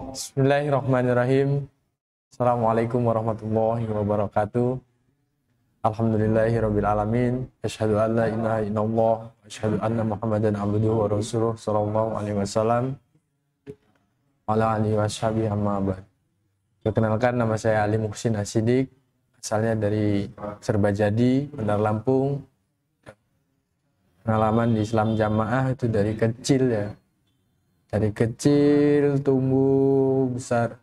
Bismillahirrahmanirrahim. Assalamualaikum warahmatullahi wabarakatuh. Alhamdulillahirabbil alamin. Asyhadu an la ilaha illallah wa asyhadu anna Muhammadan abduhu wa rasuluh sallallahu alaihi wasallam. Ala alihi washabihi amma ba'd. Perkenalkan, nama saya Ali Muhsin Asidik, asalnya dari Serbajadi, Bandar Lampung. Pengalaman di Islam Jamaah itu dari kecil ya. Dari kecil tumbuh besar.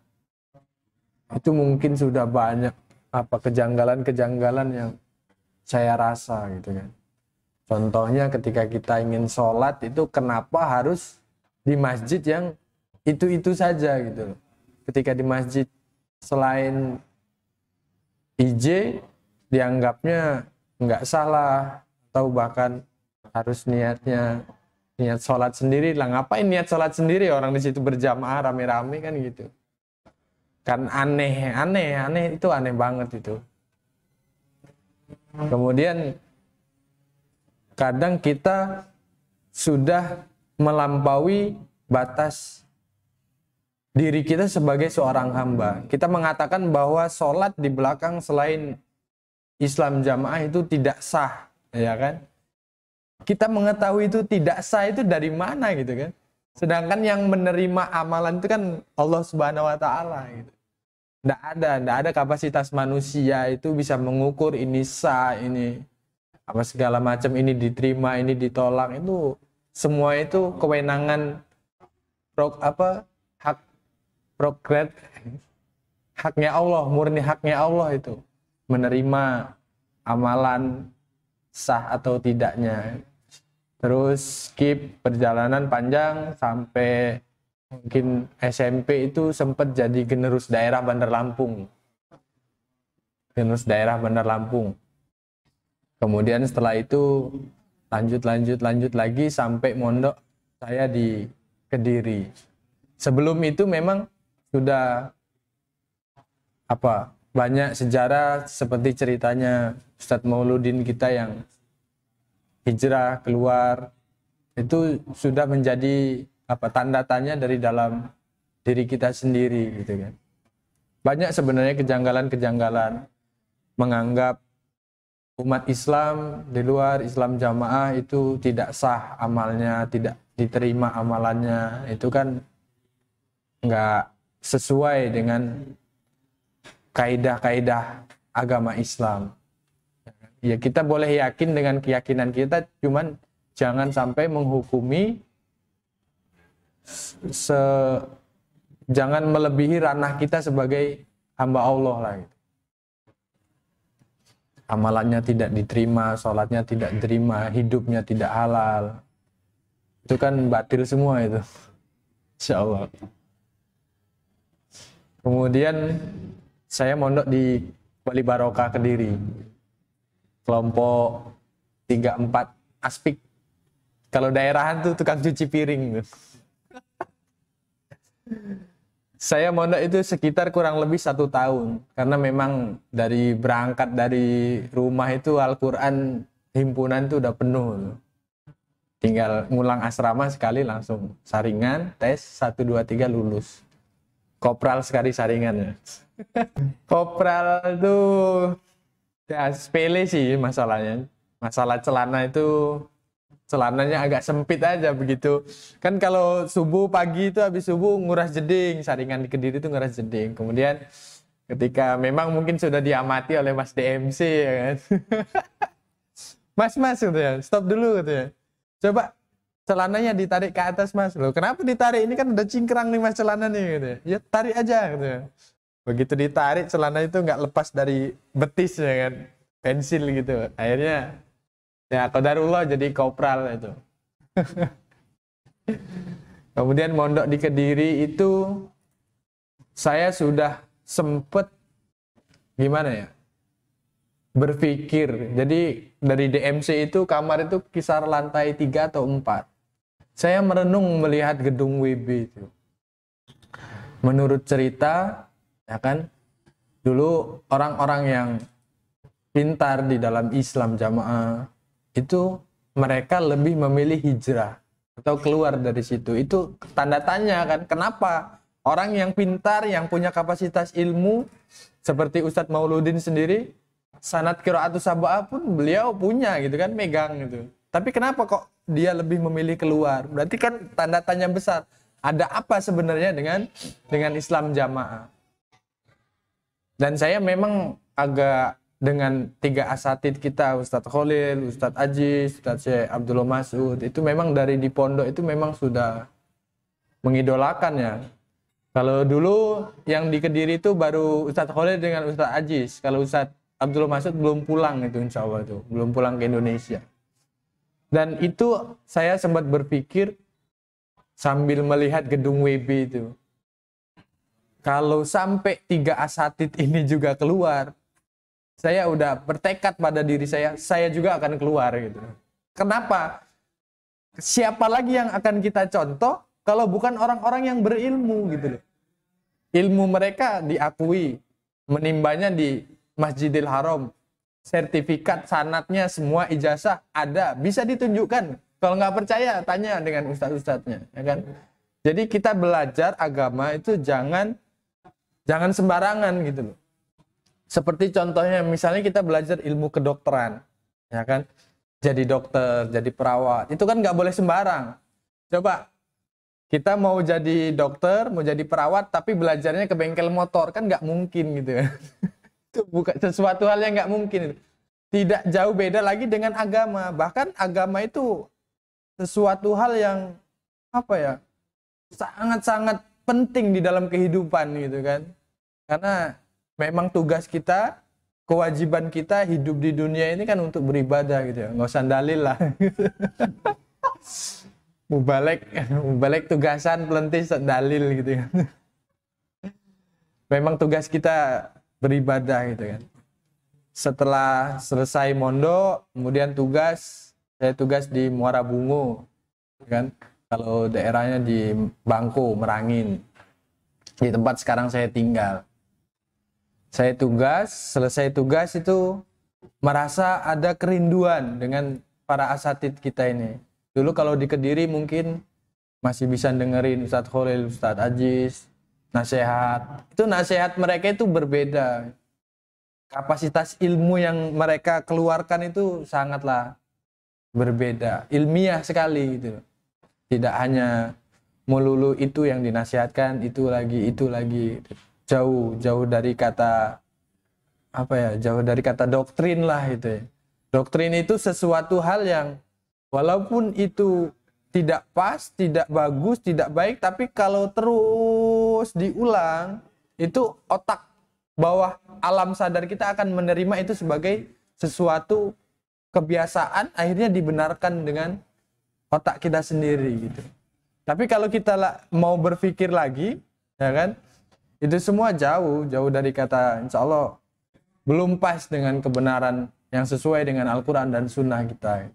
Itu mungkin sudah banyak kejanggalan-kejanggalan yang saya rasa gitu kan. Contohnya ketika kita ingin sholat itu kenapa harus di masjid yang itu-itu saja gitu loh. Ketika di masjid selain IJ dianggapnya nggak salah atau bahkan harus niat sholat sendiri lah. Ngapain niat sholat sendiri, orang di situ berjamaah rame-rame kan gitu. Kan aneh itu aneh banget itu. Kemudian kadang kita sudah melampaui batas diri kita sebagai seorang hamba. Kita mengatakan bahwa sholat di belakang selain Islam Jamaah itu tidak sah, ya kan? Kita mengetahui itu tidak sah itu dari mana gitu kan. Sedangkan yang menerima amalan itu kan Allah Subhanahu wa taala gitu. Enggak ada kapasitas manusia itu bisa mengukur ini sah, ini apa segala macam, ini diterima, ini ditolak. Itu semua itu kewenangan haknya Allah, murni haknya Allah itu menerima amalan sah atau tidaknya. Terus skip perjalanan panjang sampai mungkin SMP itu sempat jadi generus daerah Bandar Lampung. Kemudian setelah itu lanjut lagi sampai mondok saya di Kediri. Sebelum itu memang sudah banyak sejarah seperti ceritanya Ustadz Mauludin kita yang hijrah keluar, itu sudah menjadi tanda tanya dari dalam diri kita sendiri gitu kan. Banyak sebenarnya kejanggalan-kejanggalan menganggap umat Islam di luar Islam Jamaah itu tidak sah amalnya, tidak diterima amalannya. Itu kan nggak sesuai dengan kaidah-kaidah agama Islam. Ya kita boleh yakin dengan keyakinan kita, cuman jangan sampai menghukumi, jangan melebihi ranah kita sebagai hamba Allah lah gitu. Amalannya tidak diterima, sholatnya tidak diterima, hidupnya tidak halal. Itu kan batil semua itu. Insya Allah. Kemudian saya mondok di Wali Barokah Kediri. Kelompok 34 Aspik. Kalau daerahan tuh tukang cuci piring. Saya mondok itu sekitar kurang lebih 1 tahun. Karena memang berangkat dari rumah itu Al-Quran himpunan itu udah penuh. Tinggal ngulang asrama sekali langsung saringan, tes 1, 2, 3 lulus. Kopral sekali saringannya. Kopral tuh ya sepele sih masalahnya. Masalah celana itu, celananya agak sempit aja begitu. Kan kalau subuh pagi itu habis subuh nguras jeding, saringan di Kediri itu nguras jeding. Kemudian ketika memang mungkin sudah diamati oleh Mas DMC ya kan. Mas gitu ya, stop dulu gitu ya. Coba celananya ditarik ke atas Mas. Loh, kenapa ditarik? Ini kan udah cingkrang nih Mas celana nih gitu ya. Ya tarik aja gitu ya. Begitu ditarik celana itu nggak lepas dari betis ya kan, pensil gitu. Akhirnya ya qadarullah jadi kopral itu. Kemudian mondok di Kediri itu saya sudah sempet berpikir. Jadi dari DMC itu kamar itu kisar lantai 3 atau 4. Saya merenung melihat gedung WB itu. Menurut cerita ya kan, dulu orang-orang yang pintar di dalam Islam Jamaah itu mereka lebih memilih hijrah atau keluar dari situ. Itu tanda tanya kan, kenapa Orang yang pintar, yang punya kapasitas ilmu, seperti Ustadz Mauludin sendiri, sanad qiraatus sab'ah pun beliau punya gitu kan, megang gitu. Tapi kenapa kok dia lebih memilih keluar? Berarti kan tanda tanya besar. Ada apa sebenarnya dengan Islam jamaah? Dan saya memang agak dengan 3 asatid kita, Ustadz Khalil, Ustadz Aziz, Ustadz Syekh Abdullah Mas'ud, itu memang dari di pondok itu memang sudah mengidolakan ya. Kalau dulu yang di Kediri itu baru Ustadz Khalil dengan Ustadz Aziz. Kalau Ustadz Abdullah Mas'ud belum pulang itu, insya Allah itu, belum pulang ke Indonesia. Dan itu saya sempat berpikir sambil melihat gedung WB itu, kalau sampai 3 asatid ini juga keluar, saya udah bertekad pada diri saya juga akan keluar gitu. Kenapa? Siapa lagi yang akan kita contoh kalau bukan orang-orang yang berilmu gitu loh. Ilmu mereka diakui, menimbanya di Masjidil Haram, sertifikat sanatnya semua ijazah ada, bisa ditunjukkan. Kalau nggak percaya tanya dengan ustadz-ustadznya, ya kan? Jadi kita belajar agama itu jangan sembarangan gitu loh. Seperti contohnya misalnya kita belajar ilmu kedokteran, ya kan? Jadi dokter, jadi perawat, itu kan nggak boleh sembarang. Coba kita mau jadi dokter, mau jadi perawat, tapi belajarnya ke bengkel motor, kan nggak mungkin gitu ya. Itu bukan sesuatu hal yang nggak mungkin. Tidak jauh beda lagi dengan agama. Bahkan agama itu sesuatu hal yang apa ya, sangat-sangat penting di dalam kehidupan gitu kan. Karena memang tugas kita, kewajiban kita hidup di dunia ini kan untuk beribadah gitu ya. Nggak usah dalil lah. Mubalek tugasan pelentis dalil gitu kan. Memang tugas kita beribadah gitu kan. Setelah selesai mondok, kemudian saya tugas di Muara Bungo kan. Kalau daerahnya di Bangko, Merangin. Di tempat sekarang saya tinggal. Saya selesai tugas itu merasa ada kerinduan dengan para asatid kita ini. Dulu kalau di Kediri mungkin masih bisa dengerin Ustadz Khalil, Ustadz Aziz, nasihat. Itu nasihat mereka itu berbeda. Kapasitas ilmu yang mereka keluarkan itu sangatlah berbeda. Ilmiah sekali gitu. Tidak hanya melulu itu yang dinasihatkan, itu lagi. Jauh dari kata jauh dari kata doktrin lah itu ya. Doktrin itu sesuatu hal yang walaupun itu tidak pas, tidak bagus, tidak baik, tapi kalau terus diulang, itu otak bawah alam sadar kita akan menerima itu sebagai sesuatu kebiasaan, akhirnya dibenarkan dengan otak kita sendiri gitu. Tapi kalau kita mau berpikir lagi, ya kan, itu semua jauh dari kata insya Allah belum pas dengan kebenaran yang sesuai dengan Al-Quran dan Sunnah kita.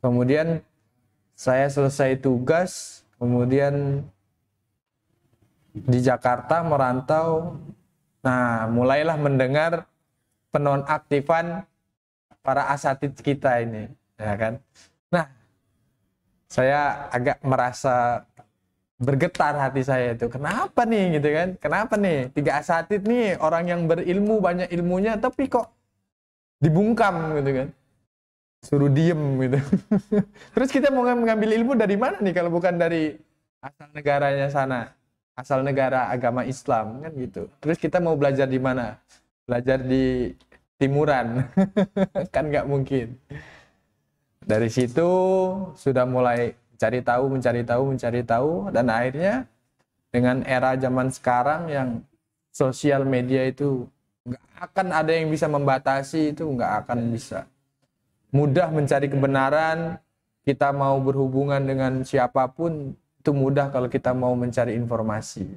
Kemudian saya selesai tugas, kemudian di Jakarta merantau. Nah, mulailah mendengar penonaktifan para asatid kita ini, ya kan. Nah, saya agak merasa bergetar hati saya itu. Kenapa nih gitu kan? Kenapa nih 3 asatid nih orang yang berilmu, banyak ilmunya, tapi kok dibungkam gitu kan? Suruh diem gitu. Terus kita mau mengambil ilmu dari mana nih kalau bukan dari asal negaranya sana, asal negara agama Islam kan gitu. Terus kita mau belajar di mana? Belajar di Timuran. Kan nggak mungkin. Dari situ sudah mulai mencari tahu, dan akhirnya dengan era zaman sekarang yang sosial media itu nggak akan ada yang bisa membatasi, itu nggak akan bisa. Mudah mencari kebenaran, kita mau berhubungan dengan siapapun itu mudah kalau kita mau mencari informasi.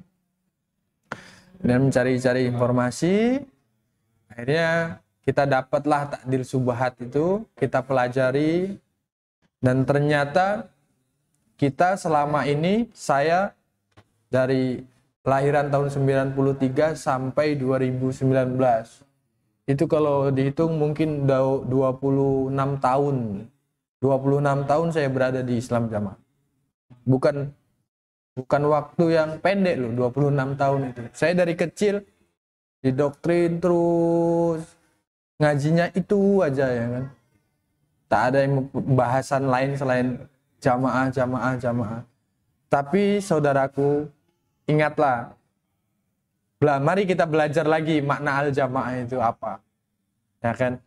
Dan mencari informasi, akhirnya kita dapatlah takdir subahat itu, kita pelajari, dan ternyata kita selama ini, saya dari lahiran tahun 93 sampai 2019. Itu kalau dihitung mungkin 26 tahun. 26 tahun saya berada di Islam jamaah. Bukan Bukan waktu yang pendek loh, 26 tahun itu. Saya dari kecil didoktrin terus, ngajinya itu aja ya kan. Tak ada yang bahasan lain selain jamaah, jamaah, jamaah. Tapi saudaraku, ingatlah, mari kita belajar lagi makna al-jamaah itu apa. Ya kan?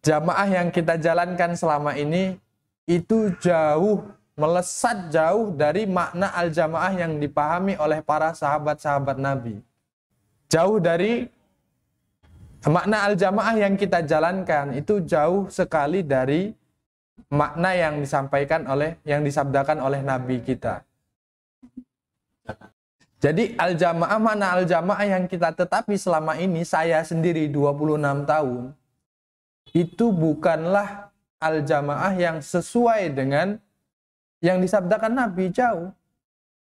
Jamaah yang kita jalankan selama ini itu jauh, melesat jauh dari makna al-jamaah yang dipahami oleh para sahabat-sahabat Nabi. Jauh dari makna al-jamaah yang kita jalankan itu jauh sekali dari makna yang disampaikan oleh, yang disabdakan oleh Nabi kita. Jadi al-jamaah, makna al-jamaah yang kita tetapi selama ini, saya sendiri 26 tahun, itu bukanlah al-jamaah yang sesuai dengan yang disabdakan Nabi, jauh.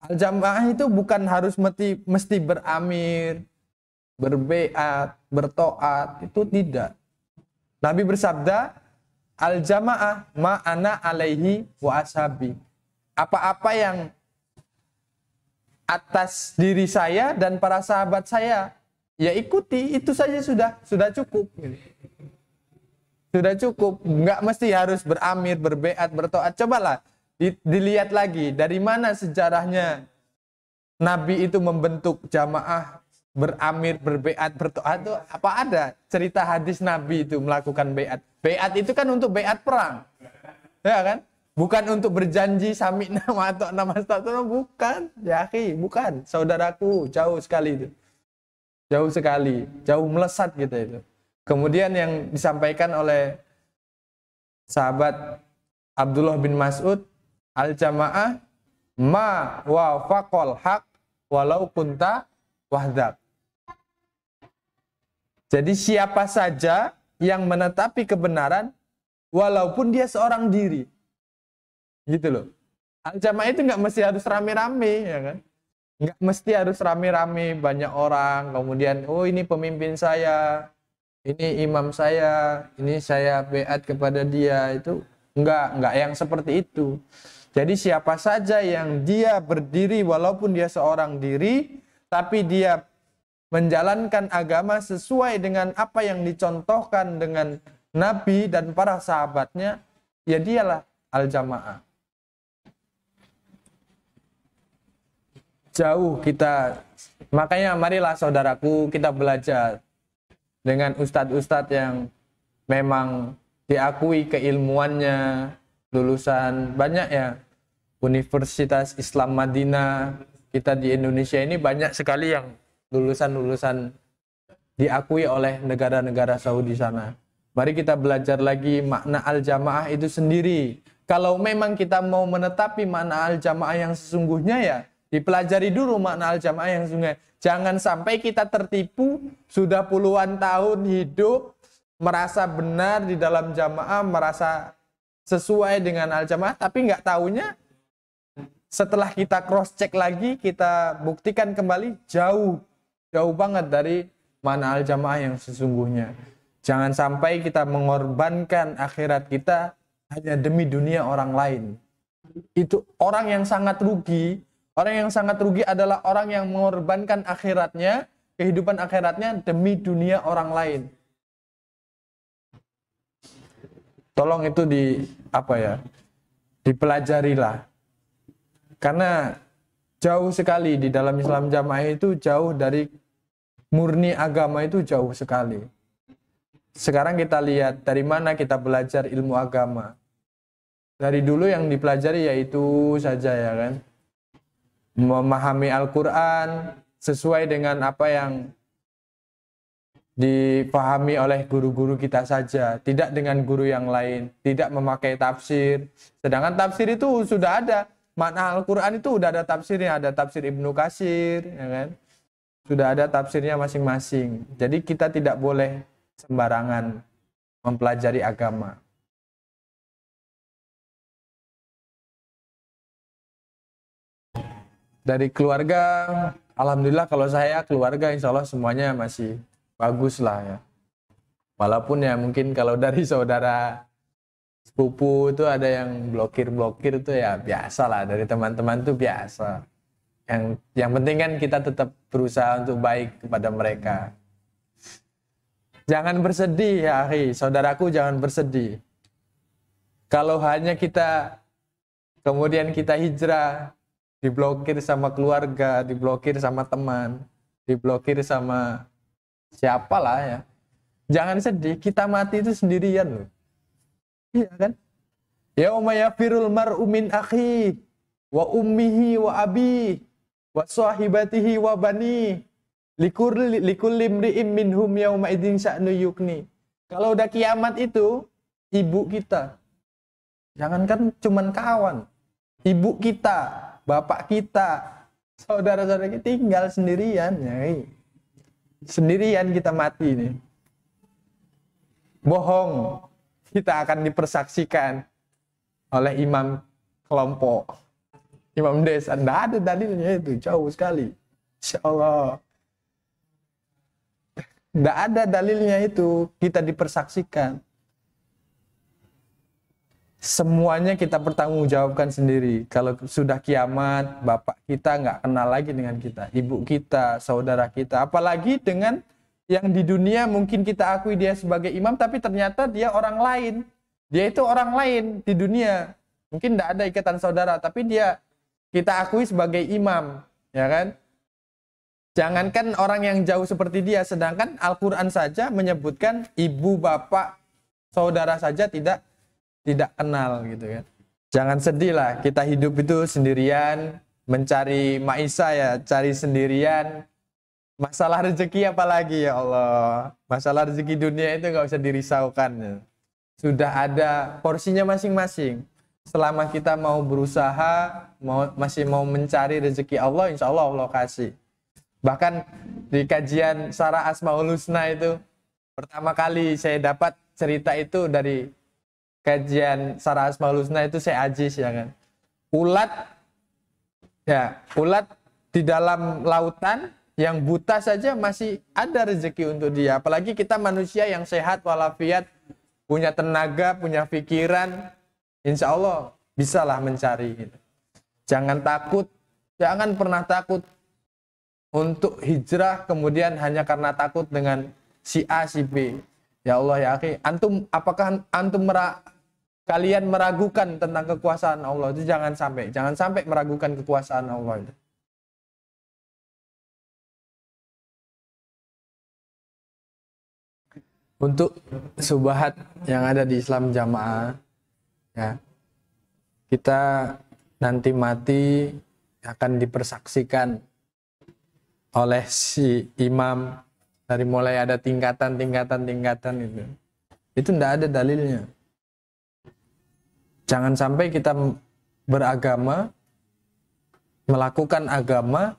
Al-jamaah itu bukan harus mesti beramir, berbeat, bertoat, itu tidak. Nabi bersabda, al-jamaah ma'ana alaihi wa ashabi. Apa-apa yang atas diri saya dan para sahabat saya, ya ikuti, itu saja sudah cukup. Sudah cukup, nggak mesti harus beramir, berbeat, bertoat. Cobalah dilihat lagi dari mana sejarahnya Nabi itu membentuk jamaah beramir, berbeat, bertoat. Itu apa ada cerita hadis Nabi itu melakukan beat? Beat itu kan untuk beat perang, ya kan? Bukan untuk berjanji sami nama atau nama status, bukan, ya bukan, saudaraku, jauh sekali itu, jauh sekali, jauh melesat gitu itu. Kemudian yang disampaikan oleh sahabat Abdullah bin Mas'ud, al-jamaah ma wafaqal haq walau kunta wahdak. Jadi siapa saja yang menetapi kebenaran walaupun dia seorang diri. Gitu loh. Al-jamaah itu nggak mesti harus rame-rame, ya kan? Nggak mesti harus rame-rame, banyak orang, kemudian, oh ini pemimpin saya, ini imam saya, ini saya beat kepada dia, itu enggak yang seperti itu. Jadi siapa saja yang dia berdiri walaupun dia seorang diri, tapi dia menjalankan agama sesuai dengan apa yang dicontohkan dengan Nabi dan para sahabatnya, ya dialah al-jamaah. Jauh kita, makanya marilah saudaraku kita belajar dengan ustadz-ustadz yang memang diakui keilmuannya, lulusan banyak ya, Universitas Islam Madinah, kita di Indonesia ini banyak sekali yang lulusan-lulusan diakui oleh negara-negara Saudi sana. Mari kita belajar lagi makna al-jamaah itu sendiri. Kalau memang kita mau menetapi makna al-jamaah yang sesungguhnya, ya dipelajari dulu makna al-jamaah yang sesungguhnya. Jangan sampai kita tertipu, sudah puluhan tahun hidup, merasa benar di dalam jamaah, merasa sesuai dengan al-jamaah, tapi nggak tahunya setelah kita cross check lagi, kita buktikan kembali, jauh banget dari makna al-jamaah yang sesungguhnya. Jangan sampai kita mengorbankan akhirat kita hanya demi dunia orang lain. Itu orang yang sangat rugi. Orang yang sangat rugi adalah orang yang mengorbankan akhiratnya, kehidupan akhiratnya demi dunia orang lain. Tolong itu dipelajarilah. Karena jauh sekali di dalam Islam jamaah itu, jauh dari murni agama itu, jauh sekali. Sekarang kita lihat dari mana kita belajar ilmu agama. Dari dulu yang dipelajari yaitu saja, ya kan, memahami Al-Quran sesuai dengan apa yang dipahami oleh guru-guru kita saja, tidak dengan guru yang lain, tidak memakai tafsir. Sedangkan tafsir itu sudah ada, makna Al-Quran itu sudah ada tafsirnya, ada tafsir Ibnu Katsir, ya kan? Sudah ada tafsirnya masing-masing. Jadi kita tidak boleh sembarangan mempelajari agama. Dari keluarga, alhamdulillah kalau saya keluarga insya Allah semuanya masih bagus lah ya. Walaupun ya mungkin kalau dari saudara sepupu itu ada yang blokir tuh ya biasa lah, dari teman-teman tuh biasa. Yang penting kan kita tetap berusaha untuk baik kepada mereka. Jangan bersedih ya akhi, saudaraku, jangan bersedih. Kalau hanya kita kemudian kita hijrah, diblokir sama keluarga, diblokir sama teman, diblokir sama siapalah ya. Jangan sedih, kita mati itu sendirian loh. Iya kan? Yauma yafirul mar'u min akhi wa ummihi wa abi wa sahibatihi wa bani likulli imri'in minhum yauma idzin sya'nu yukni. Kalau udah kiamat itu ibu kita. Jangankan cuman kawan. Ibu kita, bapak kita, saudara-saudara kita tinggal sendirian ya. Sendirian kita mati nih. Bohong. Kita akan dipersaksikan oleh imam kelompok, imam desa. Tidak ada dalilnya itu, jauh sekali. Insya Allah. Tidak ada dalilnya itu, kita dipersaksikan. Semuanya kita pertanggungjawabkan sendiri. Kalau sudah kiamat, bapak kita nggak kenal lagi dengan kita, ibu kita, saudara kita. Apalagi dengan yang di dunia mungkin kita akui dia sebagai imam, tapi ternyata dia orang lain. Dia itu orang lain di dunia. Mungkin tidak ada ikatan saudara, tapi dia kita akui sebagai imam, ya kan? Jangankan orang yang jauh seperti dia, sedangkan Al-Quran saja menyebutkan ibu, bapak, saudara saja tidak kenal gitu kan. Jangan sedih lah, kita hidup itu sendirian, mencari maisha ya, cari sendirian. Masalah rezeki apalagi ya Allah. Masalah rezeki dunia itu nggak usah dirisaukan. Sudah ada porsinya masing-masing. Selama kita mau berusaha, masih mau mencari rezeki Allah, insya Allah Allah kasih. Bahkan di kajian Syarah Asmaul Husna itu, pertama kali saya dapat cerita itu dari kajian Syarah Asmaul Husna itu saya ajis ya kan. Ulat di dalam lautan yang buta saja masih ada rezeki untuk dia. Apalagi kita manusia yang sehat walafiat, punya tenaga, punya pikiran, insya Allah bisalah mencari. Jangan takut, jangan pernah takut untuk hijrah kemudian hanya karena takut dengan si A, si B. Ya Allah ya akhi, apakah kalian meragukan tentang kekuasaan Allah? Itu jangan sampai meragukan kekuasaan Allah itu. Untuk subahat yang ada di Islam Jamaah, ya, kita nanti mati akan dipersaksikan oleh si imam, dari mulai ada tingkatan itu. Itu tidak ada dalilnya. Jangan sampai kita beragama, melakukan agama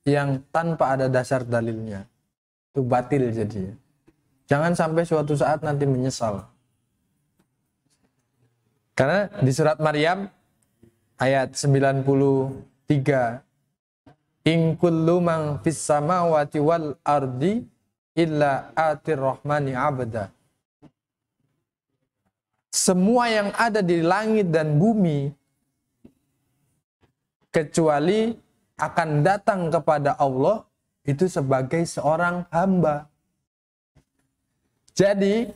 yang tanpa ada dasar dalilnya. Itu batil jadinya. Jangan sampai suatu saat nanti menyesal. Karena di surat Maryam ayat 93, in kullu man fis samawati wal ardi illa atir rahmani abda. Semua yang ada di langit dan bumi kecuali akan datang kepada Allah itu sebagai seorang hamba. Jadi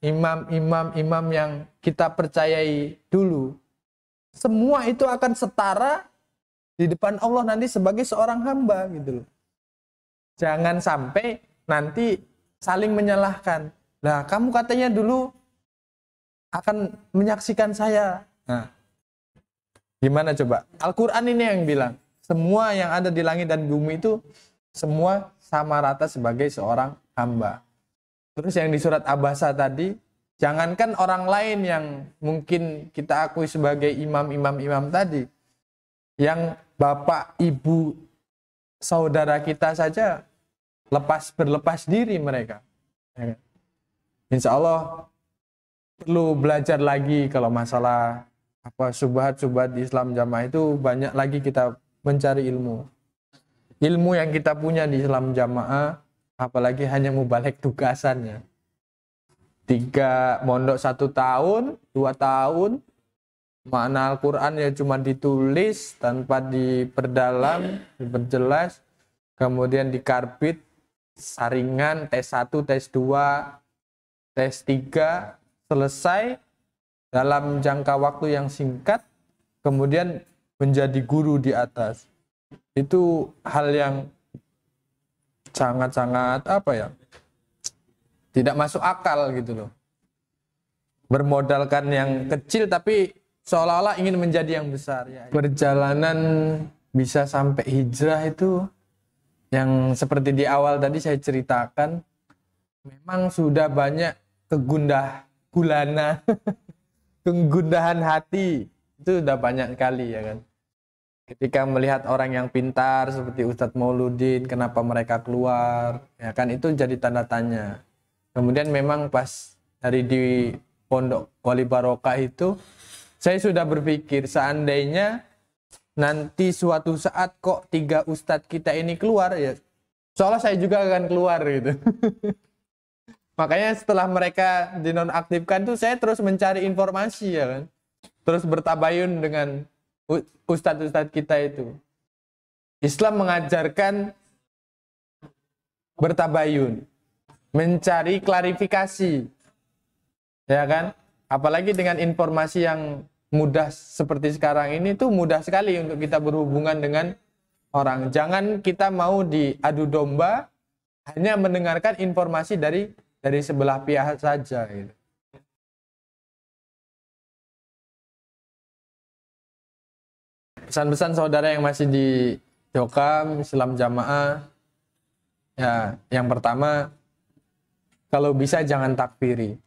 imam yang kita percayai dulu, semua itu akan setara di depan Allah nanti sebagai seorang hamba gitu loh. Jangan sampai nanti saling menyalahkan. Nah, kamu katanya dulu akan menyaksikan saya. Nah, gimana coba? Al-Quran ini yang bilang, semua yang ada di langit dan bumi itu semua sama rata sebagai seorang hamba. Terus yang di surat Abasa tadi, jangankan orang lain yang mungkin kita akui sebagai imam tadi, yang bapak, ibu, saudara kita saja berlepas diri mereka. Insya Allah perlu belajar lagi kalau masalah syubhat di Islam Jamaah itu, banyak lagi kita mencari ilmu. Ilmu yang kita punya di Islam Jamaah, apalagi hanya mubalik tugasannya. mondok 1 tahun, 2 tahun, makna Al-Quran ya cuma ditulis tanpa diperdalam, diperjelas, kemudian dikarbit, saringan, tes 1, tes 2, tes 3, selesai dalam jangka waktu yang singkat, kemudian menjadi guru di atas. Itu hal yang sangat-sangat tidak masuk akal gitu loh. Bermodalkan yang kecil tapi seolah-olah ingin menjadi yang besar ya. Perjalanan bisa sampai hijrah itu yang seperti di awal tadi saya ceritakan, memang sudah banyak kegundahan hati, itu udah banyak kali ya kan. Ketika melihat orang yang pintar seperti Ustadz Mauludin, kenapa mereka keluar, ya kan, itu jadi tanda tanya. Kemudian memang pas dari di Pondok Wali Barokah itu, saya sudah berpikir seandainya nanti suatu saat kok 3 ustadz kita ini keluar ya, seolah saya juga akan keluar gitu. Makanya setelah mereka dinonaktifkan tuh saya terus mencari informasi ya kan. Terus bertabayun dengan ustadz-ustadz kita itu. Islam mengajarkan bertabayun, mencari klarifikasi. Ya kan? Apalagi dengan informasi yang mudah seperti sekarang ini tuh mudah sekali untuk kita berhubungan dengan orang. Jangan kita mau diadu domba hanya mendengarkan informasi dari sebelah pihak saja gitu. Pesan-pesan saudara yang masih di Jokam Islam Jamaah, ya, yang pertama, kalau bisa jangan takfiri.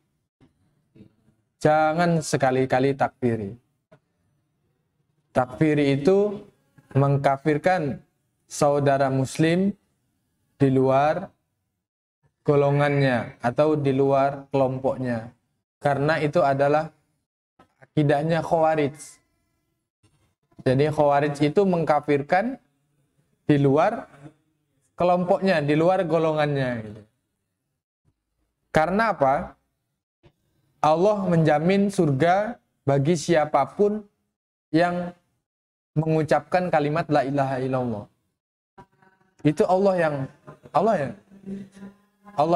Jangan sekali-kali takfiri. Takfiri itu mengkafirkan saudara muslim di luar golongannya atau di luar kelompoknya. Karena itu adalah akidahnya Khawarij. Jadi Khawarij itu mengkafirkan di luar kelompoknya, di luar golongannya. Karena apa? Allah menjamin surga bagi siapapun yang mengucapkan kalimat la ilaha illallah. Itu Allah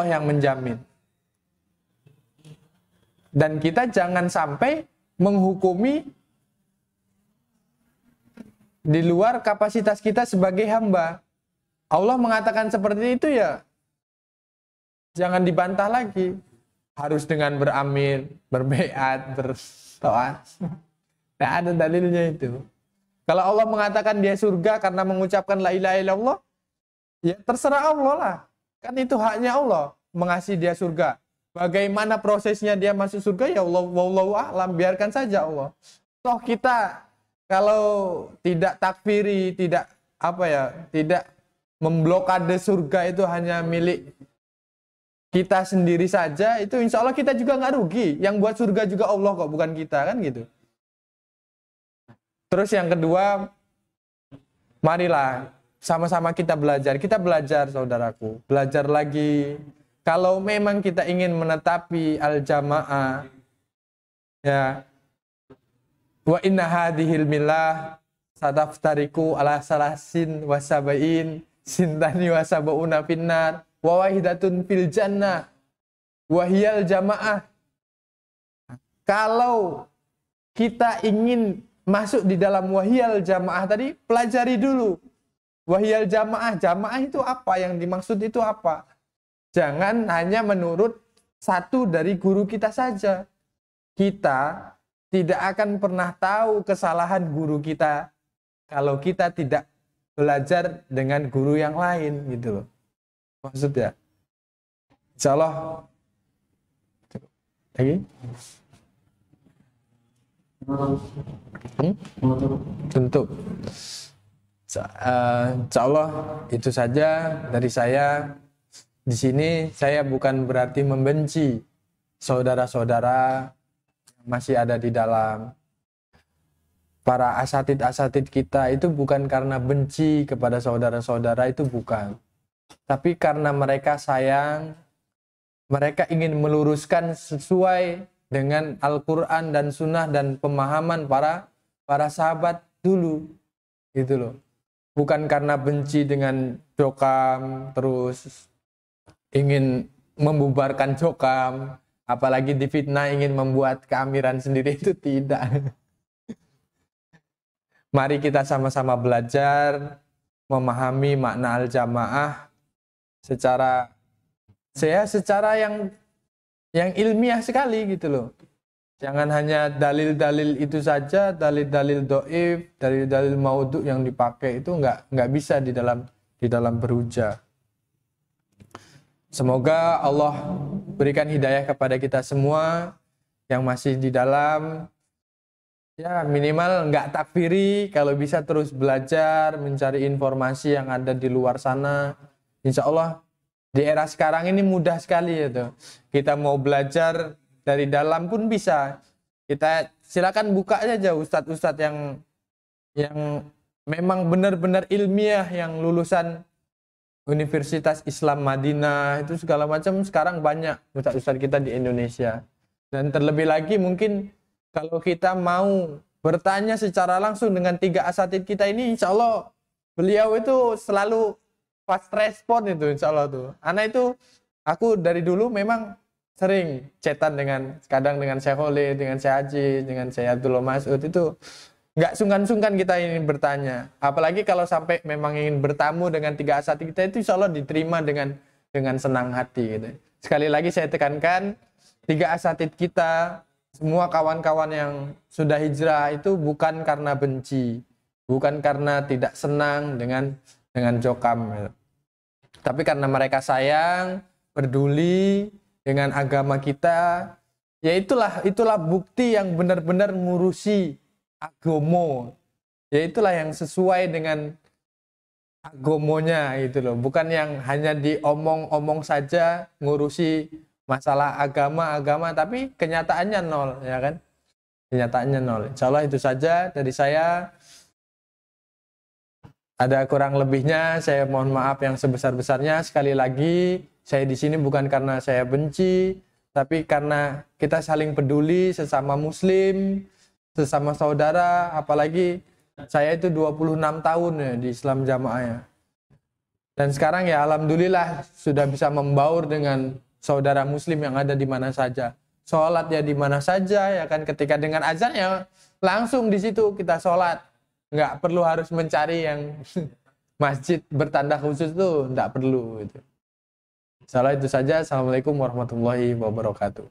yang menjamin. Dan kita jangan sampai menghukumi di luar kapasitas kita sebagai hamba. Allah mengatakan seperti itu ya, jangan dibantah lagi. Harus dengan beramil, berbaiat, berdoa. Tidak ada dalilnya itu. Kalau Allah mengatakan dia surga karena mengucapkan la ilaha illallah, ya terserah Allah lah. Kan itu haknya Allah mengasihi dia surga. Bagaimana prosesnya dia masuk surga ya Allah, wallahu a'lam, biarkan saja Allah. Toh kita kalau tidak takfiri, tidak tidak memblokade surga itu hanya milik kita sendiri saja, itu insya Allah kita juga nggak rugi. Yang buat surga juga Allah kok, bukan kita, kan gitu. Terus yang kedua, marilah sama-sama kita belajar. Kita belajar, saudaraku. Belajar lagi. Kalau memang kita ingin menetapi al-jamaah, ya, wa inna hadhil millah sataftariku ala salasin wasabain sintani wasabauna finnar wa wahidatun fil jannah wahiyal jamaah. Kalau kita ingin masuk di dalam wahiyal jamaah tadi, pelajari dulu wahiyal jamaah. Jamaah itu apa? Yang dimaksud itu apa? Jangan hanya menurut satu dari guru kita saja. Kita tidak akan pernah tahu kesalahan guru kita kalau kita tidak belajar dengan guru yang lain gitu loh. Maksudnya, insya Allah lagi tentu insya Allah itu saja dari saya. Di sini saya bukan berarti membenci saudara-saudara yang masih ada di dalam. Para asatid-asatid kita itu bukan karena benci kepada saudara-saudara, itu bukan. Tapi karena mereka sayang mereka ingin meluruskan sesuai dengan Al-Quran dan Sunnah dan pemahaman para sahabat dulu, gitu loh. Bukan karena benci dengan Jokam, terus ingin membubarkan Jokam, apalagi difitnah ingin membuat keamiran sendiri, itu tidak. Mari kita sama-sama belajar memahami makna al-jamaah secara yang ilmiah sekali, gitu loh. Jangan hanya dalil-dalil itu saja, dalil-dalil do'if, dalil-dalil maudhu yang dipakai itu nggak bisa di dalam berhujah. Semoga Allah berikan hidayah kepada kita semua yang masih di dalam, ya minimal nggak takfiri, kalau bisa terus belajar, mencari informasi yang ada di luar sana. Insya Allah di era sekarang ini mudah sekali ya. Kita mau belajar dari dalam pun bisa. Kita silakan buka saja ustadz-ustadz yang memang benar-benar ilmiah, yang lulusan Universitas Islam Madinah itu segala macam. Sekarang banyak ustadz-ustadz kita di Indonesia. Dan terlebih lagi mungkin kalau kita mau bertanya secara langsung dengan 3 asatidz kita ini, insya Allah beliau itu selalu fast respon itu, insya Allah tuh. Anak itu, aku dari dulu memang sering chatan kadang dengan Syekh Khalid, dengan Syekh Haji, dengan Syekh Abdullah Mas'ud, itu nggak sungkan-sungkan kita ingin bertanya. Apalagi kalau sampai memang ingin bertamu dengan 3 asatidz kita, itu insya Allah diterima dengan senang hati gitu. Sekali lagi saya tekankan, 3 asatidz kita, semua kawan-kawan yang sudah hijrah itu bukan karena benci, bukan karena tidak senang dengan Jokam gitu. Tapi karena mereka sayang, peduli dengan agama kita, ya itulah bukti yang benar-benar ngurusi agama. Ya itulah yang sesuai dengan agomonya gitu loh. Bukan yang hanya diomong-omong saja ngurusi masalah agama, tapi kenyataannya nol, ya kan? Kenyataannya nol. Insya Allah itu saja dari saya. Ada kurang lebihnya, saya mohon maaf yang sebesar-besarnya. Sekali lagi, saya di sini bukan karena saya benci, tapi karena kita saling peduli sesama muslim, sesama saudara. Apalagi saya itu 26 tahun ya di Islam Jamaah ya. Dan sekarang ya alhamdulillah sudah bisa membaur dengan saudara muslim yang ada di mana saja. Sholat ya di mana saja, ya kan, ketika dengan azan ya langsung di situ kita sholat. Nggak perlu harus mencari yang masjid bertanda khusus tuh, nggak perlu gitu. Salah itu saja. Assalamualaikum warahmatullahi wabarakatuh.